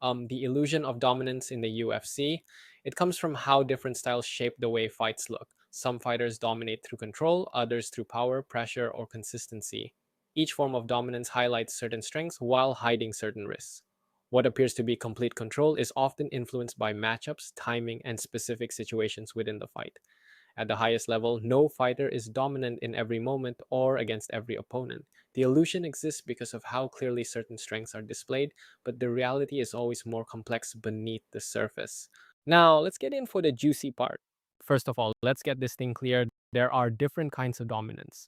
The illusion of dominance in the UFC. It comes from how different styles shape the way fights look. Some fighters dominate through control, others through power, pressure, or consistency. Each form of dominance highlights certain strengths while hiding certain risks. What appears to be complete control is often influenced by matchups, timing, and specific situations within the fight. At the highest level, no fighter is dominant in every moment or against every opponent. The illusion exists because of how clearly certain strengths are displayed, but the reality is always more complex beneath the surface. Now, let's get in for the juicy part. First of all, let's get this thing clear. There are different kinds of dominance.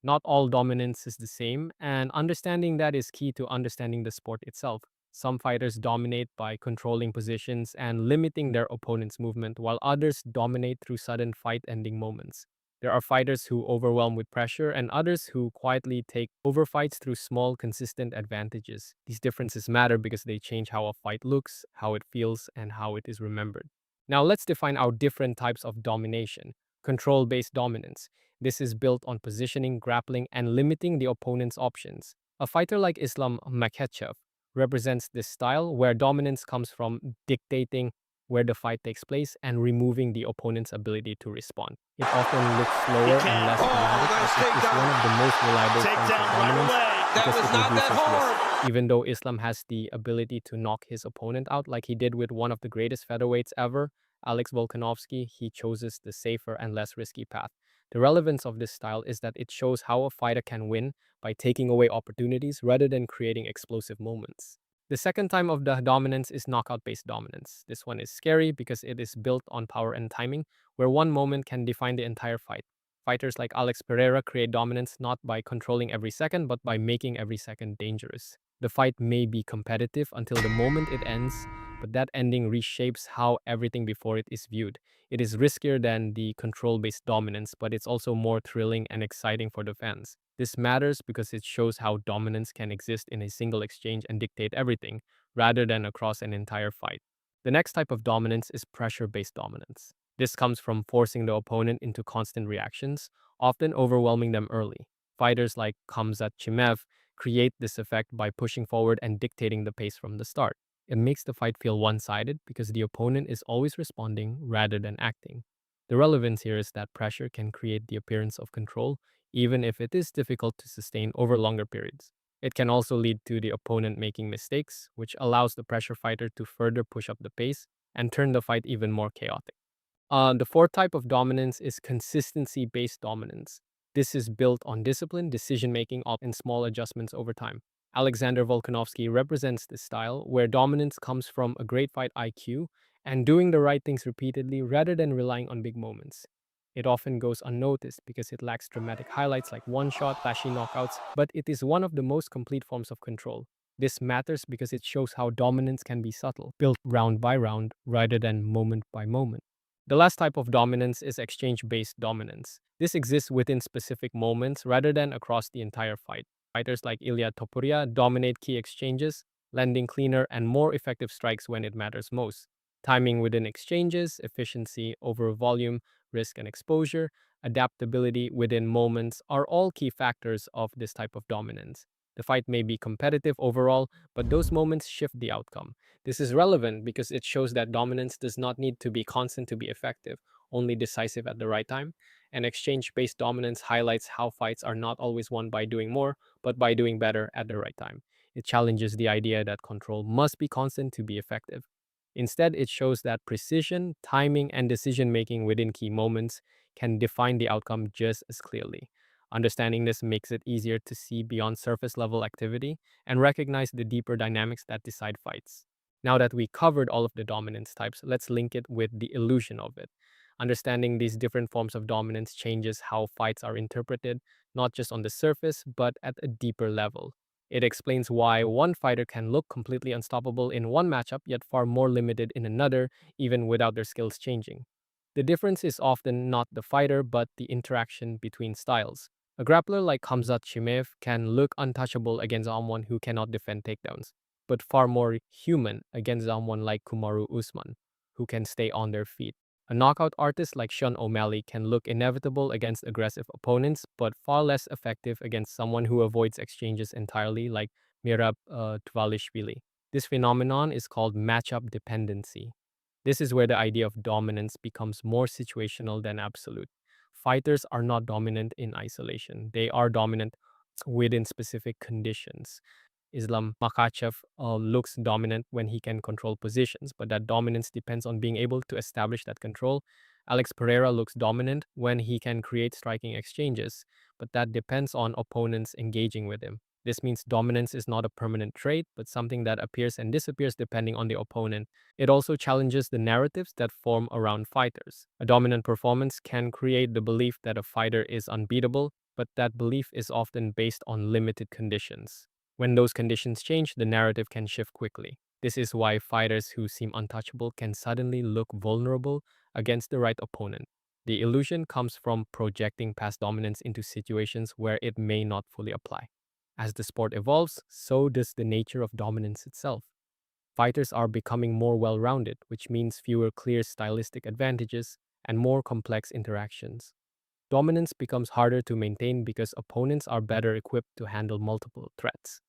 Not all dominance is the same, and understanding that is key to understanding the sport itself. Some fighters dominate by controlling positions and limiting their opponent's movement, while others dominate through sudden fight ending moments. There are fighters who overwhelm with pressure, and others who quietly take over fights through small, consistent advantages. These differences matter because they change how a fight looks, how it feels, and how it is remembered. Now, let's define our different types of domination. Control based dominance. This is built on positioning, grappling, and limiting the opponent's options. A fighter like Islam Makhachev represents this style where dominance comes from dictating where the fight takes place and removing the opponent's ability to respond. It often looks He slower and can. less Oh, dramatic, nice but it is one of the most reliable forms of takedown right dominance away. That because was it not that reduces risk. hard. Even though Islam has the ability to knock his opponent out like he did with one of the greatest featherweights ever, Alex Volkanovski, he chooses the safer and less risky path. The relevance of this style is that it shows how a fighter can win by taking away opportunities rather than creating explosive moments. The second type of the dominance is knockout based dominance. This one is scary because it is built on power and timing, where one moment can define the entire fight. Fighters like Alex Pereira create dominance not by controlling every second, but by making every second dangerous. The fight may be competitive until the moment it ends, but that ending reshapes how everything before it is viewed. It is riskier than the control based dominance, but it's also more thrilling and exciting for the fans. This matters because it shows how dominance can exist in a single exchange and dictate everything, rather than across an entire fight. The next type of dominance is pressure based dominance. This comes from forcing the opponent into constant reactions, often overwhelming them early. Fighters like Khamzat Chimaev create this effect by pushing forward and dictating the pace from the start. It makes the fight feel one sided because the opponent is always responding rather than acting. The relevance here is that pressure can create the appearance of control, even if it is difficult to sustain over longer periods. It can also lead to the opponent making mistakes, which allows the pressure fighter to further push up the pace and turn the fight even more chaotic. The fourth type of dominance is consistency based dominance. This is built on discipline, decision making, and small adjustments over time. Alexander Volkanovski represents this style where dominance comes from a great fight IQ and doing the right things repeatedly rather than relying on big moments. It often goes unnoticed because it lacks dramatic highlights like one shot, flashy knockouts, but it is one of the most complete forms of control. This matters because it shows how dominance can be subtle, built round by round rather than moment by moment. The last type of dominance is exchange based dominance. This exists within specific moments rather than across the entire fight. Fighters like Ilya Topuria dominate key exchanges, landing cleaner and more effective strikes when it matters most. Timing within exchanges, efficiency over volume, risk and exposure, adaptability within moments are all key factors of this type of dominance. The fight may be competitive overall, but those moments shift the outcome. This is relevant because it shows that dominance does not need to be constant to be effective, only decisive at the right time. And exchange based dominance highlights how fights are not always won by doing more, but by doing better at the right time. It challenges the idea that control must be constant to be effective. Instead, it shows that precision, timing, and decision making within key moments can define the outcome just as clearly. Understanding this makes it easier to see beyond surface level activity and recognize the deeper dynamics that decide fights. Now that we covered all of the dominance types, let's link it with the illusion of it. Understanding these different forms of dominance changes how fights are interpreted, not just on the surface, but at a deeper level. It explains why one fighter can look completely unstoppable in one matchup, yet far more limited in another, even without their skills changing. The difference is often not the fighter, but the interaction between styles. A grappler like Khamzat Chimaev can look untouchable against someone who cannot defend takedowns, but far more human against someone like Kumaru Usman, who can stay on their feet. A knockout artist like Sean O'Malley can look inevitable against aggressive opponents, but far less effective against someone who avoids exchanges entirely, like Mirab Tvalishvili. This phenomenon is called matchup dependency. This is where the idea of dominance becomes more situational than absolute. Fighters are not dominant in isolation, they are dominant within specific conditions. Islam Makhachev looks dominant when he can control positions, but that dominance depends on being able to establish that control. Alex Pereira looks dominant when he can create striking exchanges, but that depends on opponents engaging with him. This means dominance is not a permanent trait, but something that appears and disappears depending on the opponent. It also challenges the narratives that form around fighters. A dominant performance can create the belief that a fighter is unbeatable, but that belief is often based on limited conditions. When those conditions change, the narrative can shift quickly. This is why fighters who seem untouchable can suddenly look vulnerable against the right opponent. The illusion comes from projecting past dominance into situations where it may not fully apply. As the sport evolves, so does the nature of dominance itself. Fighters are becoming more well rounded, which means fewer clear stylistic advantages and more complex interactions. Dominance becomes harder to maintain because opponents are better equipped to handle multiple threats.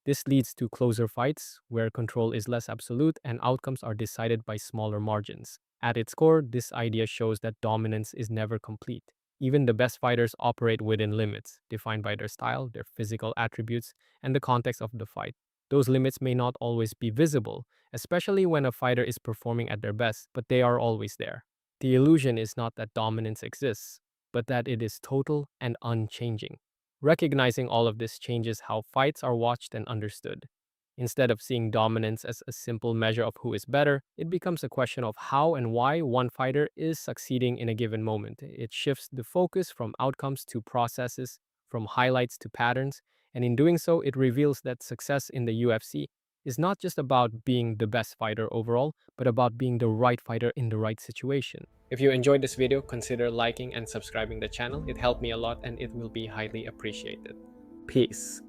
This leads to closer fights where control is less absolute and outcomes are decided by smaller margins. At its core, this idea shows that dominance is never complete. Even the best fighters operate within limits, defined by their style, their physical attributes, and the context of the fight. Those limits may not always be visible, especially when a fighter is performing at their best, but they are always there. The illusion is not that dominance exists, but that it is total and unchanging. Recognizing all of this changes how fights are watched and understood. Instead of seeing dominance as a simple measure of who is better, it becomes a question of how and why one fighter is succeeding in a given moment. It shifts the focus from outcomes to processes, from highlights to patterns, and in doing so, it reveals that success in the UFC is not just about being the best fighter overall, but about being the right fighter in the right situation. If you enjoyed this video, consider liking and subscribing the channel. It helped me a lot and it will be highly appreciated. Peace.